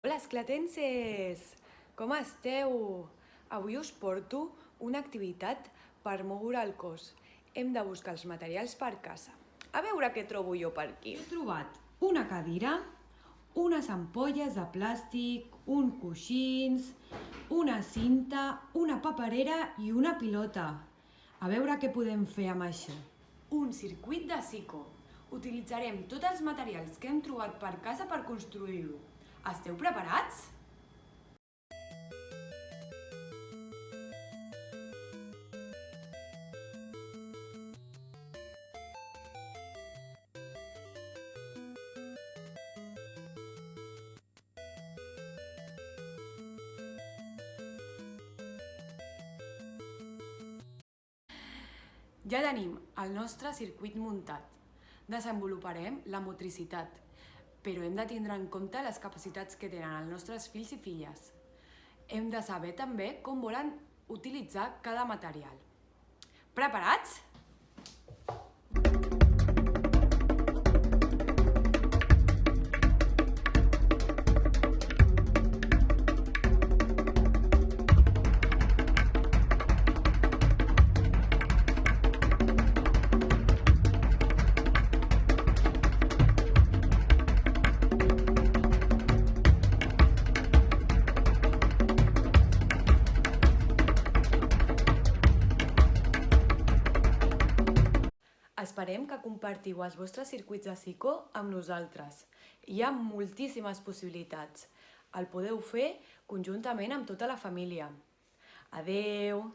Hola, esclatenses! Com esteu? Avui us porto una activitat per moure el cos. Hem de buscar els materials per casa. A veure què trobo jo per aquí. He trobat una cadira, unes ampolles de plàstic, un coixins, una cinta, una paperera i una pilota. A veure què podem fer amb això. Un circuit de psico. Utilitzarem tots els materials que hem trobat per casa per construir-ho. Esteu preparats? Ja tenim el nostre circuit muntat. Desenvoluparem la motricitat, però hem de tindre en compte les capacitats que tenen els nostres fills i filles. Hem de saber també com volen utilitzar cada material. Preparats? Esperem que compartiu els vostres circuits de psico amb nosaltres. Hi ha moltíssimes possibilitats. El podeu fer conjuntament amb tota la família. Adeu!